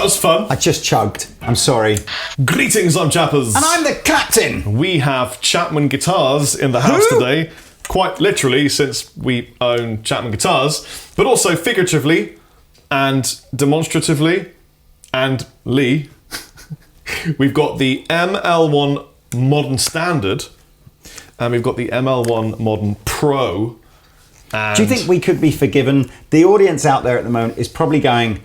that was fun. I just chugged. I'm sorry. Greetings, I'm Chappers. And I'm the captain. We have Chapman guitars in the house today. Quite literally, since we own Chapman guitars, but also figuratively and demonstratively and Lee. We've got the ML1 Modern Standard and we've got the ML1 Modern Pro. And do you think we could be forgiven? The audience out there at the moment is probably going,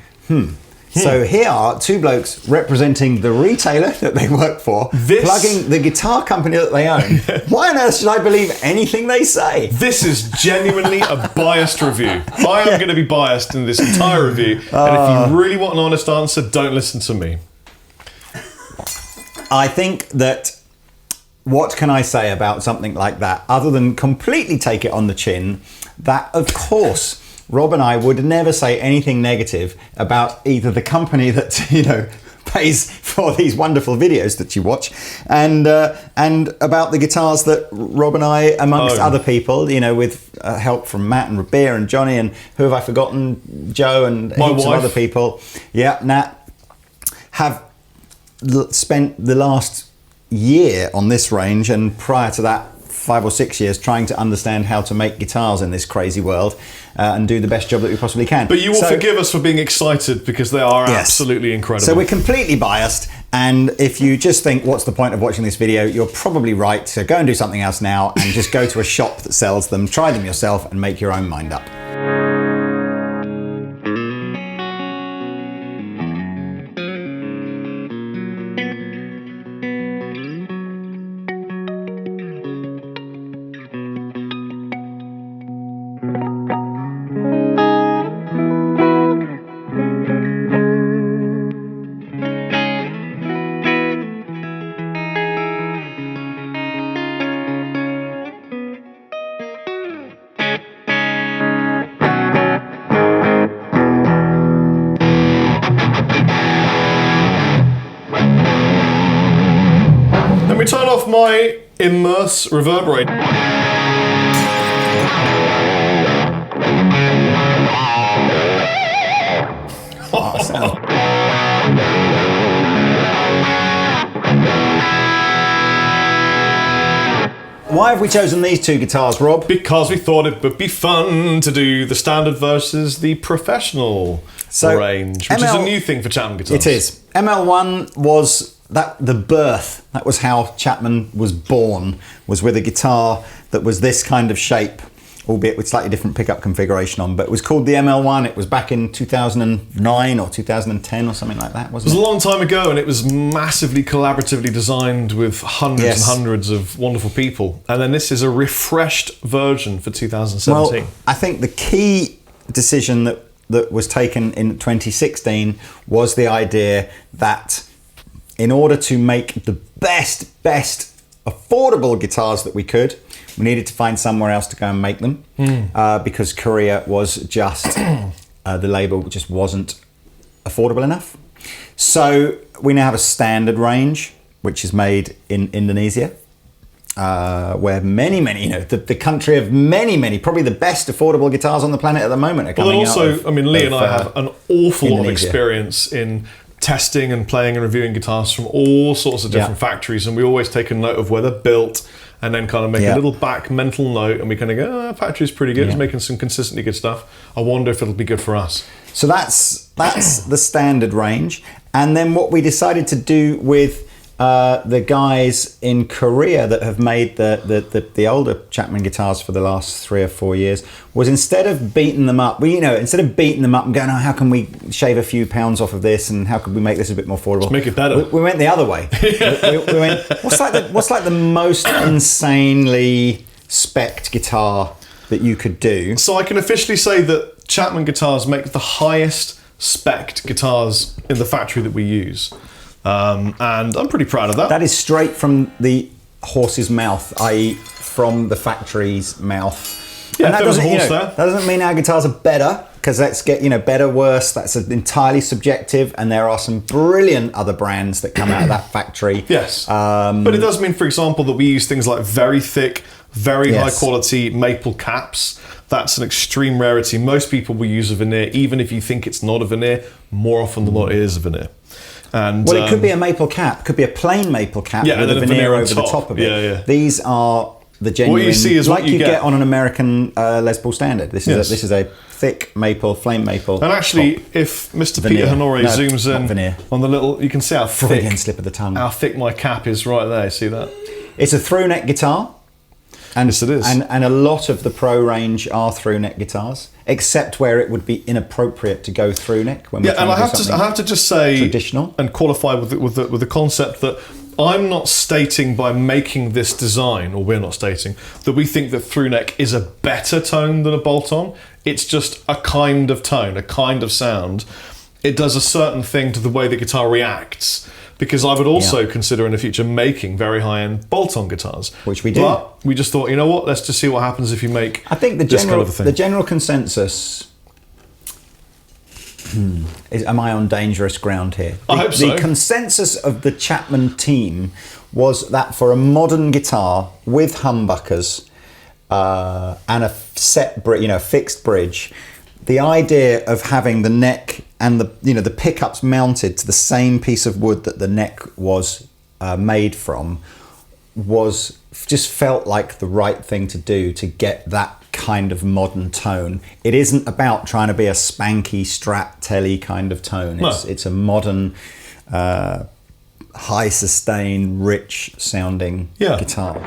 So here are two blokes representing the retailer that they work for, plugging the guitar company that they own. Why on earth should I believe anything they say? This is genuinely a biased review. I am going to be biased in this entire review. And if you really want an honest answer, don't listen to me. I think that, what can I say about something like that, other than completely take it on the chin, that of course, Rob and I would never say anything negative about either the company that, you know, pays for these wonderful videos that you watch, and about the guitars that Rob and I, amongst other people, you know, with help from Matt and Rabir and Johnny and who have I forgotten, Joe and heaps of other people, Nat, have spent the last year on this range, and prior to that 5 or 6 years trying to understand how to make guitars in this crazy world and do the best job that we possibly can. But you will forgive us for being excited because they are absolutely incredible. So we're completely biased, and if you just think what's the point of watching this video, you're probably right. So go and do something else now and just go to a shop that sells them, try them yourself and make your own mind up. Turn off my immerse reverberate. Why have we chosen these two guitars, Rob? Because we thought it would be fun to do the standard versus the professional range, which is a new thing for Chapman guitars. It is. ML1 was the birth. That was how Chapman was born, was with a guitar that was this kind of shape, albeit with slightly different pickup configuration on, but it was called the ML1. It was back in 2009 or 2010 or something like that, wasn't it? It was a long time ago, and it was massively collaboratively designed with hundreds and hundreds of wonderful people. And then this is a refreshed version for 2017. Well, I think the key decision that was taken in 2016 was the idea that in order to make the best affordable guitars that we could, we needed to find somewhere else to go and make them because Korea was just, the label just wasn't affordable enough. So we now have a standard range, which is made in Indonesia, where many, you know, the country of many, probably the best affordable guitars on the planet at the moment are coming out. Well, also, I mean, Lee and I have an awful lot of experience in testing and playing and reviewing guitars from all sorts of different factories, and we always take a note of where they're built and then kind of make a little back mental note, and we kind of go, that factory's pretty good, it's making some consistently good stuff. I wonder if it'll be good for us. So that's the standard range. And then what we decided to do with the guys in Korea that have made the older Chapman guitars for the last 3 or 4 years was, instead of beating them up, instead of beating them up and going, how can we shave a few pounds off of this and how could we make this a bit more affordable? Let's make it better. We went the other way. we went, what's like the most insanely spec'd guitar that you could do? So I can officially say that Chapman guitars make the highest spec'd guitars in the factory that we use. And I'm pretty proud of that. That is straight from the horse's mouth, i.e. from the factory's mouth. Yeah, and that doesn't, that doesn't mean our guitars are better, because let's get, better, worse, that's entirely subjective, and there are some brilliant other brands that come out of that factory. Yes. But it does mean, for example, that we use things like very thick very high quality maple caps. That's an extreme rarity. Most people will use a veneer, even if you think it's not a veneer. More often than not, it is a veneer. And, it could be a maple cap, could be a plain maple cap with a veneer over the top of it. Yeah. These are the genuine, what you see is like what you get on an American Les Paul Standard. This is a thick maple, flame maple. And actually, if Mr. Peter Honore zooms in on the little, you can see how thick. Friggin' slip of the tongue. How thick my cap is right there. See that? It's a through neck guitar. And, yes, it is. And a lot of the Pro range are through neck guitars, except where it would be inappropriate to go through neck. When we're and I have to just say traditional and qualify with the concept that I'm not stating by making this design, or we're not stating that we think that through neck is a better tone than a bolt-on. It's just a kind of tone, a kind of sound. It does a certain thing to the way the guitar reacts. Because I would also consider in the future making very high-end bolt-on guitars, which we do. But we just thought, you know what? Let's just see what happens if you make. I think the general consensus. Am I on dangerous ground here? I hope so. The consensus of the Chapman team was that for a modern guitar with humbuckers and a set, fixed bridge, the idea of having the neck and the pickups mounted to the same piece of wood that the neck was made from was just felt like the right thing to do to get that kind of modern tone. It isn't about trying to be a spanky Strat telly kind of tone. It's a modern, high sustain, rich sounding guitar.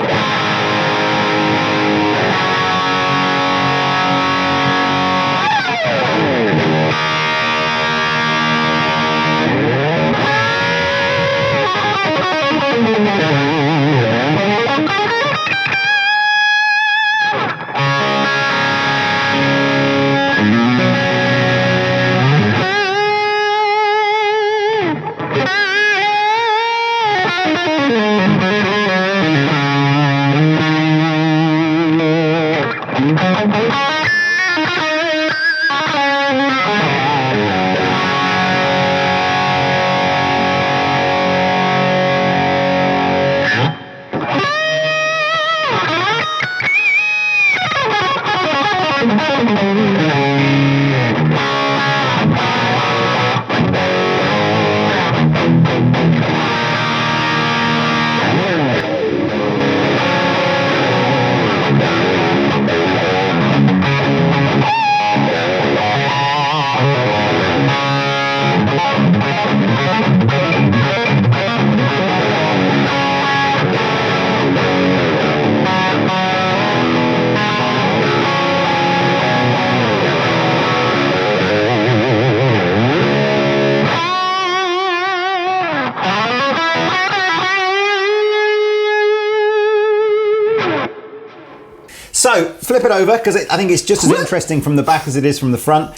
So, flip it over, because I think it's just as interesting from the back as it is from the front.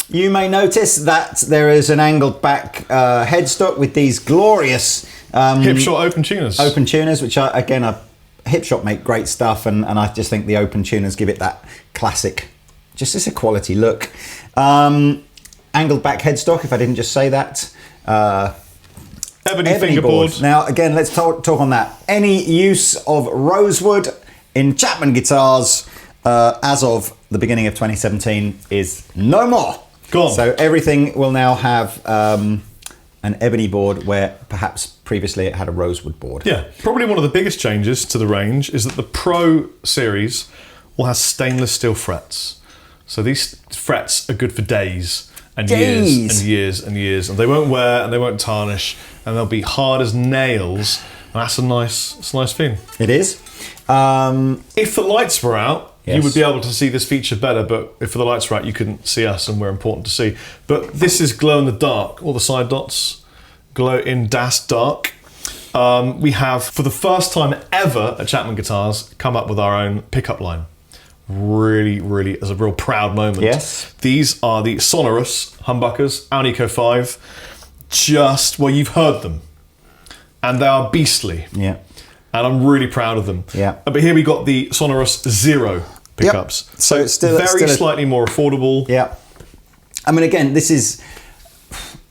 You may notice that there is an angled back headstock with these glorious... Hipshot open tuners. Open tuners, which are, again, Hipshot make great stuff, and I just think the open tuners give it that classic, just as a quality look. Angled back headstock, if I didn't just say that. Ebony fingerboard. Now, again, let's talk on that. Any use of rosewood in Chapman guitars as of the beginning of 2017 is no more. Gone. So everything will now have an ebony board where perhaps previously it had a rosewood board. Yeah, probably one of the biggest changes to the range is that the Pro series will have stainless steel frets. So these frets are good for days and years and years and years, and they won't wear and they won't tarnish, and they'll be hard as nails. And that's a nice thing. It is. If the lights were out, yes, you would be able to see this feature better, but if the lights were out, you couldn't see us, and we're important to see. But this is glow in the dark. All the side dots glow in Das dark. We have, for the first time ever at Chapman Guitars, come up with our own pickup line. Really, as a real proud moment. Yes. These are the Sonorous humbuckers, Alnico 5. Well, you've heard them. And they are beastly. Yeah. And I'm really proud of them. Yeah. But here we got the Sonorous Zero pickups. Yep. So it's still slightly more affordable. Yeah. I mean, again, this is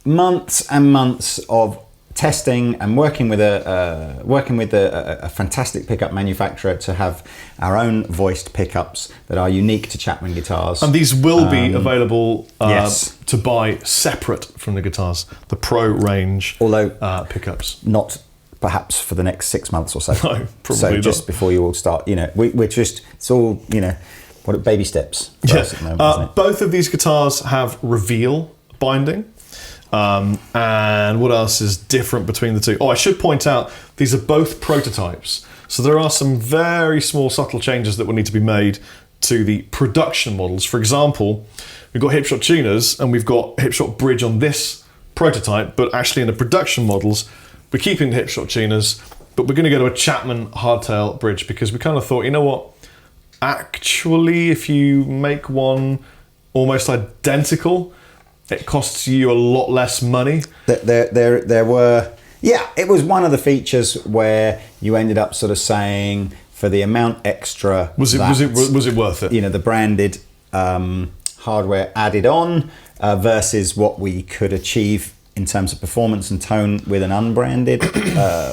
months and months of testing and working with a fantastic pickup manufacturer to have our own voiced pickups that are unique to Chapman guitars. And these will be available to buy separate from the guitars, the Pro range pickups. Not perhaps for the next 6 months or so. No, probably so not. Just before you all start, it's all, what baby steps for us at the moment, isn't it? Both of these guitars have reveal binding. And what else is different between the two? Oh, I should point out, these are both prototypes. So there are some very small, subtle changes that will need to be made to the production models. For example, we've got hipshot tuners and we've got hipshot bridge on this prototype, but actually in the production models, we're keeping the hipshot tuners, but we're going to go to a Chapman hardtail bridge because we kind of thought, you know what? Actually, if you make one almost identical, it costs you a lot less money. There were, it was one of the features where you ended up sort of saying for the amount extra was it worth it? The branded hardware added on versus what we could achieve in terms of performance and tone with an unbranded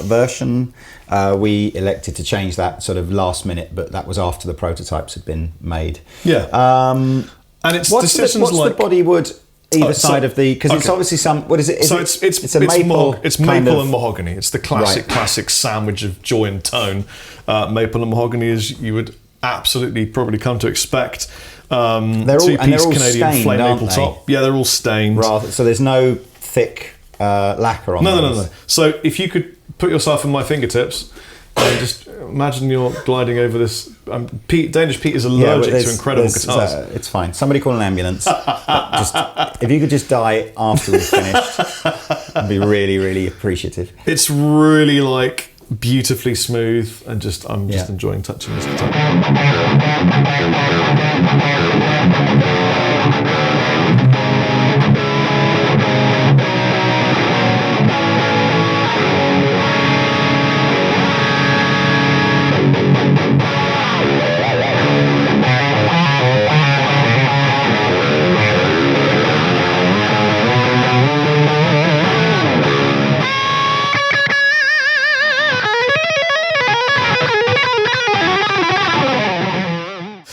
version. We elected to change that sort of last minute, but that was after the prototypes had been made. Yeah. And it's what's decisions the bodywood either side of the, because it's obviously what is it? It's a maple. It's maple and mahogany. It's the classic sandwich of joy and tone. Maple and mahogany, as you would absolutely probably come to expect. Two-piece Canadian stained, flame maple they? top. Yeah, they're all stained. So there's no thick lacquer on them. No. So if you could put yourself in my fingertips and just imagine you're gliding over this. Danish Pete is allergic to incredible guitars. It's fine. Somebody call an ambulance. If you could just die after we've finished, I'd be really, really appreciative. It's really like beautifully smooth, and I'm just enjoying touching this guitar.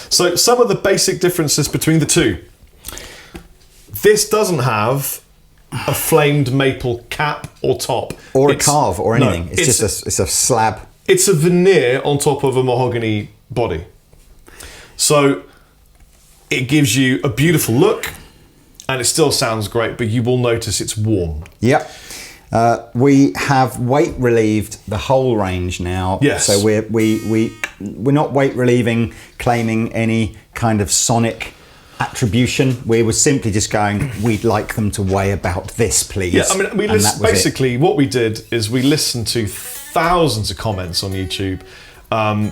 So some of the basic differences between the two. This doesn't have a flamed maple cap or top. Or a carve or anything. No, it's a slab. It's a veneer on top of a mahogany body. So it gives you a beautiful look and it still sounds great, but you will notice it's warm. Yep. We have weight relieved the whole range now. Yes. So we're not weight relieving, claiming any kind of sonic attribution. We were simply just going, we'd like them to weigh about this, please. Yeah, I mean, basically what we did is we listened to thousands of comments on YouTube.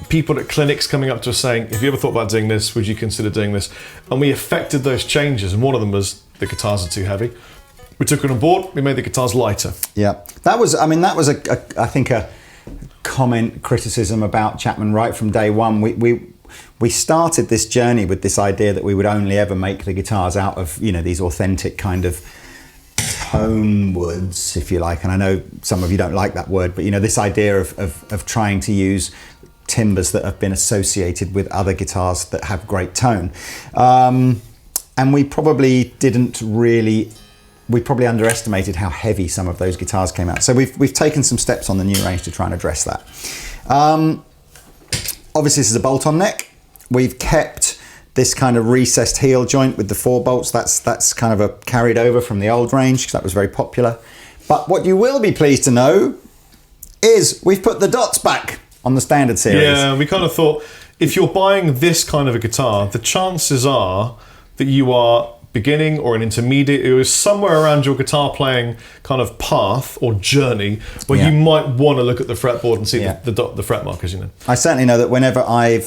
People at clinics coming up to us saying, have you ever thought about doing this? Would you consider doing this? And we effected those changes. And one of them was the guitars are too heavy. We took it on board. We made the guitars lighter. Yeah, that was I think a comment criticism about Chapman right from day one. We started this journey with this idea that we would only ever make the guitars out of these authentic kind of tone woods, if you like. And I know some of you don't like that word, but this idea of trying to use timbers that have been associated with other guitars that have great tone. And we probably underestimated how heavy some of those guitars came out. So we've taken some steps on the new range to try and address that. Obviously this is a bolt-on neck. We've kept this kind of recessed heel joint with the 4 bolts. That's kind of a carried over from the old range because that was very popular. But what you will be pleased to know is we've put the dots back on the standard series. Yeah, we kind of thought if you're buying this kind of a guitar, the chances are that you are beginning or an intermediate, it was somewhere around your guitar playing kind of path or journey where you might want to look at the fretboard and see the fret markers. I certainly know that whenever I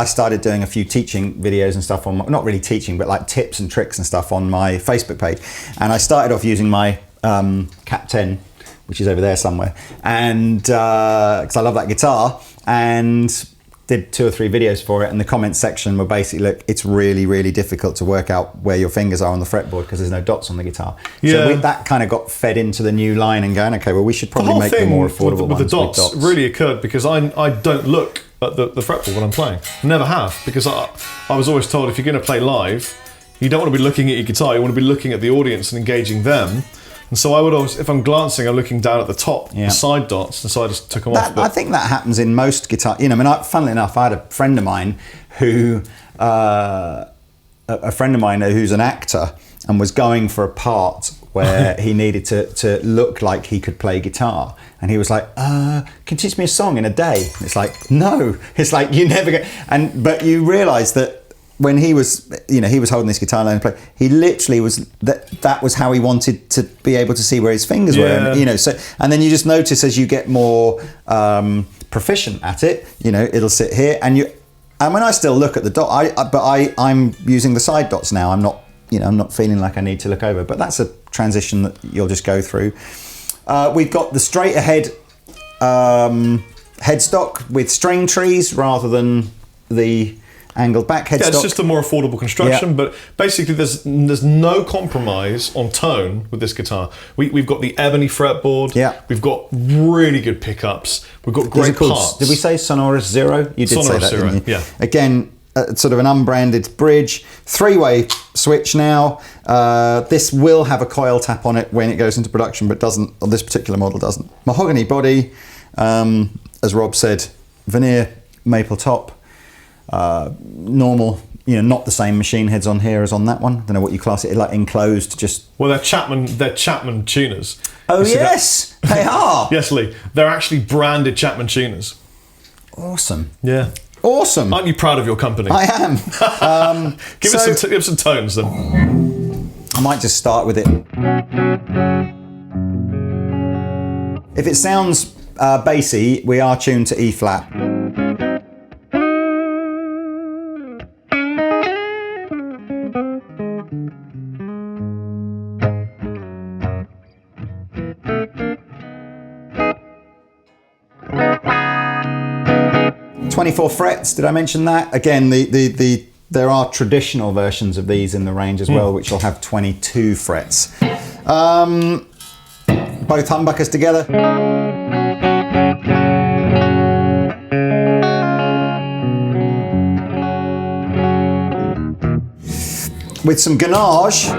started doing a few teaching videos and stuff on not really teaching, but like tips and tricks and stuff on my Facebook page, and I started off using my Cap 10, which is over there somewhere, and because I love that guitar, and did 2 or 3 videos for it, and the comments section were basically, look, it's really, really difficult to work out where your fingers are on the fretboard because there's no dots on the guitar. So that kind of got fed into the new line and going, okay, well, we should probably make them more affordable with ones the dots. with dots. Really occurred because I don't look at the fretboard when I'm playing. Never have, because I was always told if you're going to play live, you don't want to be looking at your guitar, you want to be looking at the audience and engaging them. And so I would always, if I'm glancing, I'm looking down at the top, the side dots, and so I just took them off. I think that happens in most guitar. You know, I mean, funnily enough, I had a friend of mine who's an actor and was going for a part where he needed to look like he could play guitar, and he was like, "Can you teach me a song in a day?" And it's like, no, it's like you never get. But you realise that. When he was, he was holding this guitar and playing. He literally was that was how he wanted to be able to see where his fingers were, and, so. And then you just notice as you get more proficient at it, it'll sit here, and I mean, I still look at the dot, but I'm using the side dots now. I'm not, I'm not feeling like I need to look over. But that's a transition that you'll just go through. We've got the straight ahead headstock with string trees rather than the angled back headstock. Yeah, it's just a more affordable construction, but basically there's no compromise on tone with this guitar. We've got the ebony fretboard, we've got really good pickups, we've got great parts. Did we say Sonorous Zero? You did Sonorous say that, Zero, didn't you? yeah. Again, sort of an unbranded bridge, 3-way switch now. This will have a coil tap on it when it goes into production, but doesn't, on this particular model doesn't. Mahogany body, as Rob said, veneer maple top. Normal, not the same machine heads on here as on that one. I don't know what you class it, like enclosed, just... Well, they're Chapman tuners. Oh, yes, they are. Yes, Lee. They're actually branded Chapman tuners. Awesome. Yeah. Awesome. Aren't you proud of your company? I am. Give us some tones then. I might just start with it. If it sounds bassy, we are tuned to E flat. .24 frets, did I mention that? Again, there are traditional versions of these in the range as well, which will have 22 frets. Both humbuckers together. With some ganache.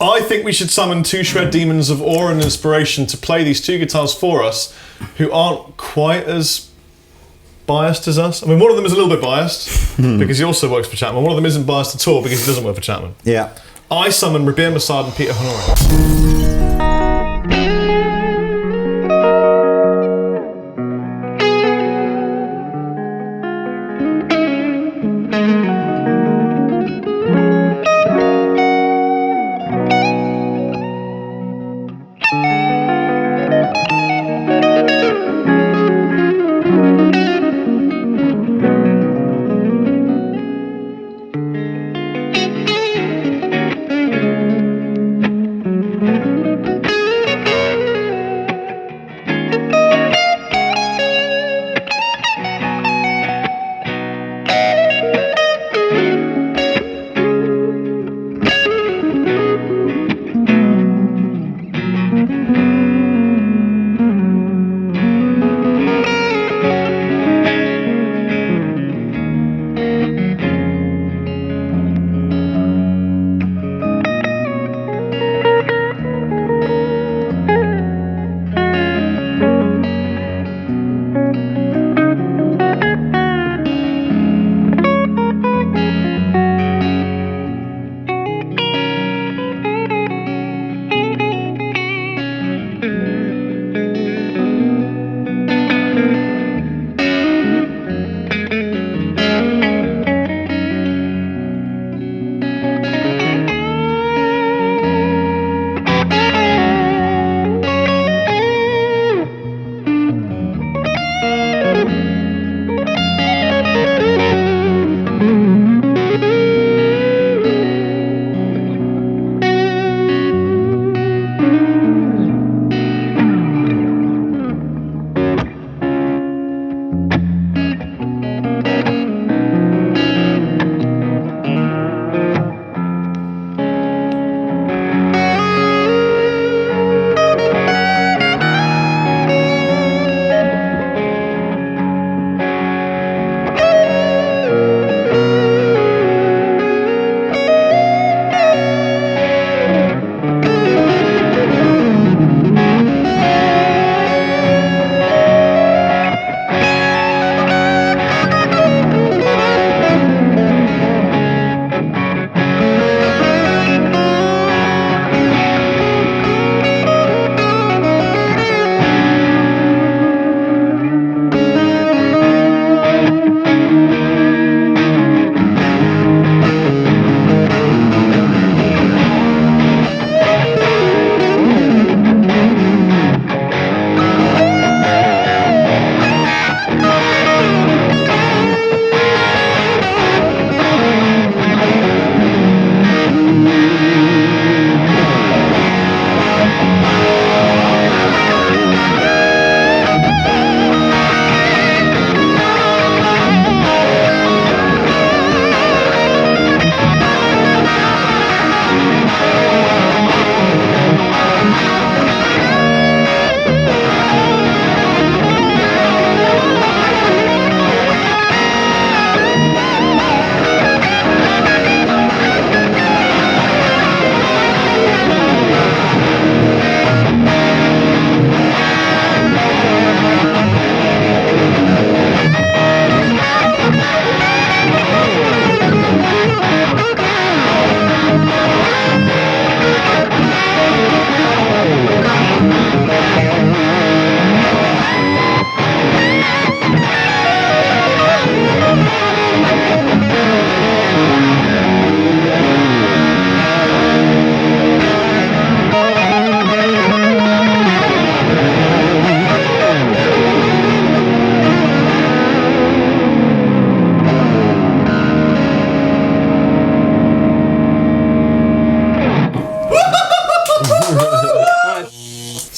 I think we should summon 2 shred demons of awe and inspiration to play these 2 guitars for us who aren't quite as biased as us. I mean, one of them is a little bit biased because he also works for Chapman. One of them isn't biased at all because he doesn't work for Chapman. Yeah. I summon Rabir Massad and Peter Honore.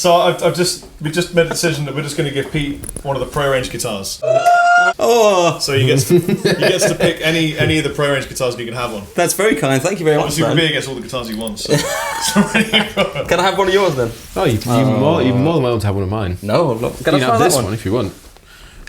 So we just made a decision that we're just going to give Pete one of the pro-range guitars. Oh, So he gets to pick any of the pro-range guitars you can have one. that's very kind. Thank you very much. Obviously, man. Rabia gets all the guitars he wants. So. Can I have one of yours then? Oh, you're more than welcome to have one of mine. No, look. Can You I can try have that this one? one if you want.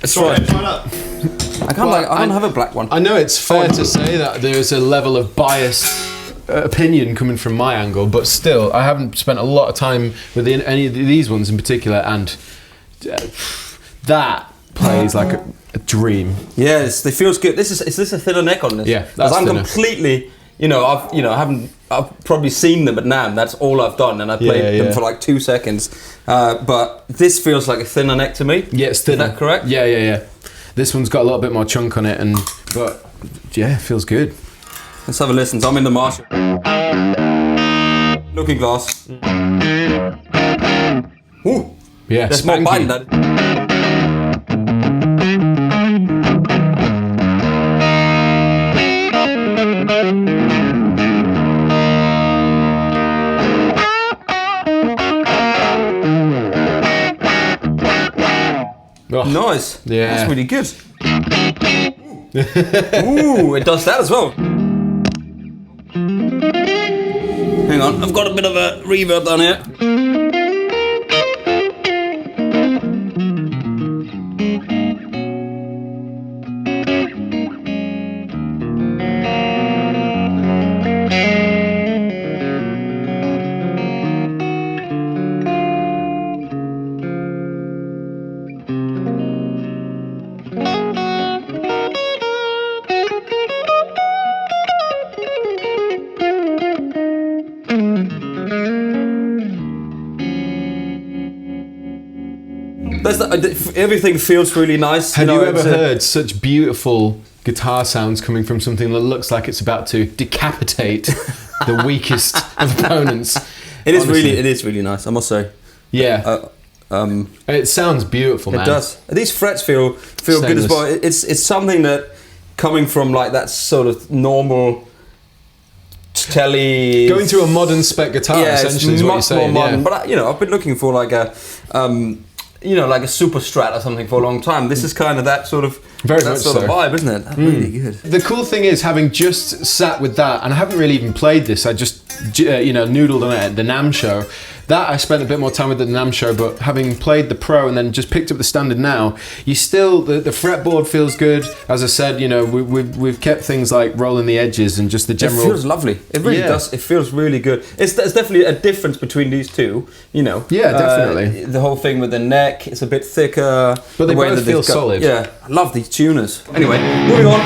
Let's Try try it. that. I don't have a black one. I know it's fair to say that there's a level of biased opinion coming from my angle, but still, I haven't spent a lot of time with any of these ones in particular, and that plays like a dream. Yes, it feels good. Is this a thinner neck on this? Yeah, because that's I'm thinner. completely. I've probably seen them at NAMM. That's all I've done, and I played them for like 2 seconds. But this feels like a thinner neck to me. Yeah, it's thinner. Is that correct? Yeah. This one's got a little bit more chunk on it, but yeah, it feels good. Let's have a listen. So I'm in the Marshall. Looking glass. Ooh, Yeah, there's more spanky. bite in that. Oh, Nice. Yeah. That's really good. Ooh, it does that as well. Hang on, I've got a bit of a reverb down here. Everything feels really nice. Have you ever it's heard such beautiful guitar sounds coming from something that looks like it's about to decapitate the weakest of opponents? It is Honestly. really nice, I must say. Yeah. It sounds beautiful, man. It does. These frets feel good as Stainless. well. It's something that coming from like that sort of normal telly. Going to a modern spec guitar, essentially, is what you're much saying. more modern. Yeah. But I've been looking for like a like a super strat or something for a long time. This is kind of that sort of Very that much sort of so. vibe, isn't it? Really good. The cool thing is, having just sat with that, and I haven't really even played this, I just, noodled on it at the NAMM show. That I spent a bit more time with at the NAMM show, but having played the Pro and then just picked up the Standard now, you still, the fretboard feels good. As I said, we've kept things like rolling the edges and just the general... It feels lovely. It really does. It feels really good. There's definitely a difference between these two, Yeah, definitely. The whole thing with the neck, it's a bit thicker. But they the way both that they've feel solid. Yeah, I love these tuners. Anyway, moving on.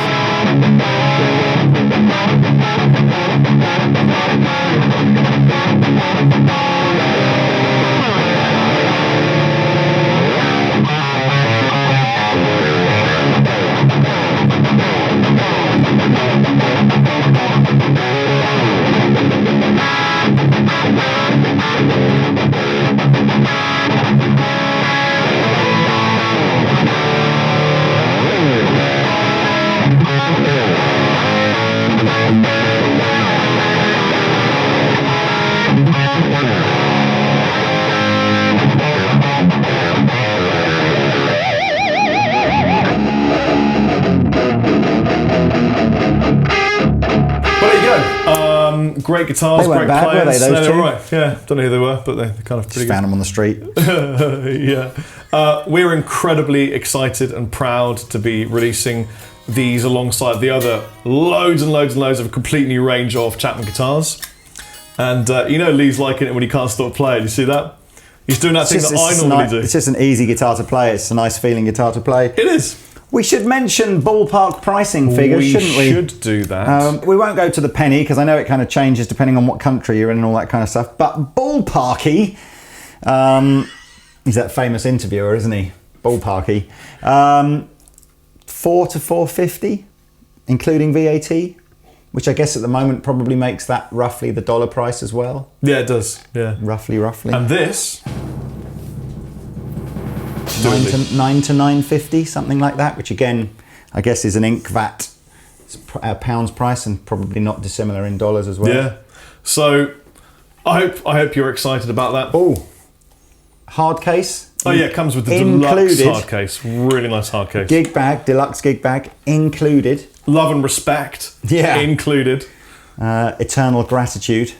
Great guitars, They weren't great bad, were players. they, those they were two? right. Yeah, don't know who they were, but they're kind of pretty Just found them on the street. good. Yeah. We're incredibly excited and proud to be releasing these alongside the other loads and loads and loads of a complete new range of Chapman guitars. And Lee's liking it when he can't stop playing. You see that? He's doing that thing that I normally do. It's just an easy guitar to play. It's a nice feeling guitar to play. It is. We should mention ballpark pricing figures, shouldn't we? We should do that. We won't go to the penny because I know it kind of changes depending on what country you're in and all that kind of stuff. But ballparky, he's that famous interviewer, isn't he? Ballparky. 4 to 450, including VAT, which I guess at the moment probably makes that roughly the dollar price as well. Yeah, it does. Yeah. Roughly. And this... 9 to 950, something like that, which again, I guess is an ink VAT pounds price and probably not dissimilar in dollars as well. Yeah. So I hope you're excited about that. Oh, hard case. Oh yeah, it comes with the deluxe hard case. Really nice hard case. Gig bag, deluxe gig bag included. Love and respect. Yeah. Included. Eternal gratitude.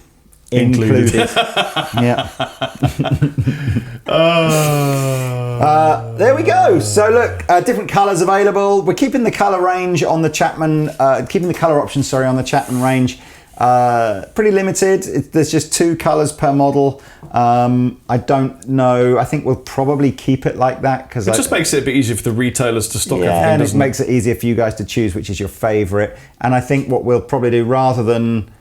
Included. Yeah. There we go. So look, different colours available. We're keeping the colour range on the Chapman, keeping the colour options, sorry, on the Chapman range pretty limited. There's just 2 colours per model. I don't know. I think we'll probably keep it like that because it just makes it a bit easier for the retailers to stock everything. And it makes it easier for you guys to choose which is your favourite. And I think what we'll probably do, rather than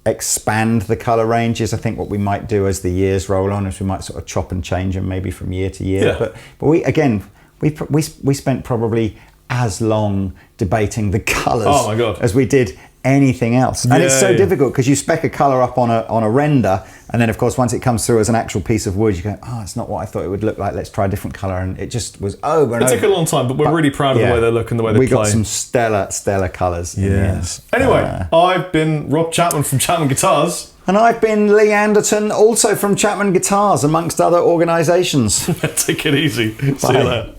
expand the colour ranges, I think what we might do as the years roll on is we might sort of chop and change them maybe from year to year. Yeah. But we spent probably as long debating the colours as we did anything else. And it's so difficult because you spec a colour up on a render, and then of course once it comes through as an actual piece of wood, you go, oh, it's not what I thought it would look like, let's try a different colour, and it just was over and over. It took a long time, but we're really proud of the way they look and the way they play. We got some stellar colours. Yes. Anyway, I've been Rob Chapman from Chapman Guitars. And I've been Lee Anderton, also from Chapman Guitars, amongst other organisations. Take it easy. Bye. See you later.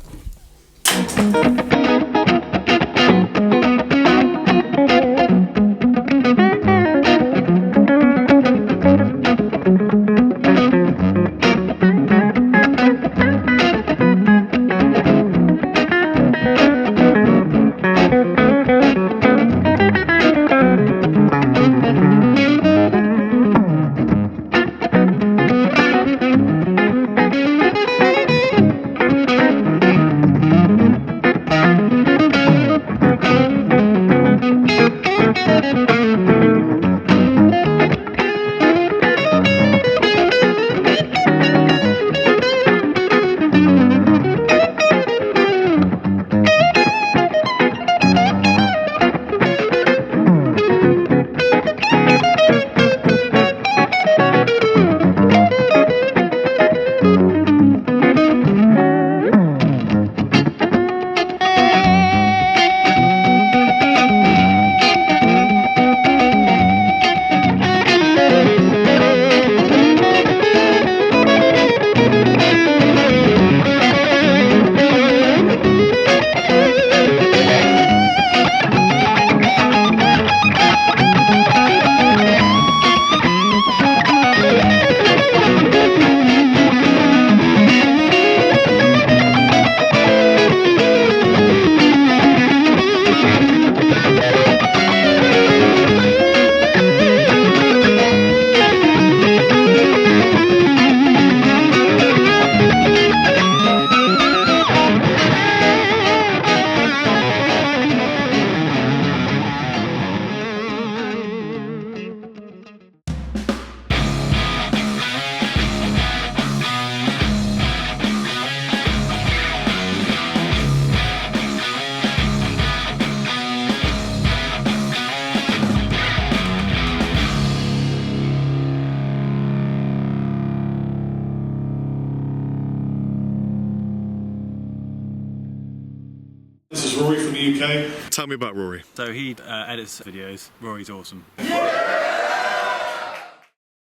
This is Rory from the UK. Tell me about Rory. So he edits videos. Rory's awesome.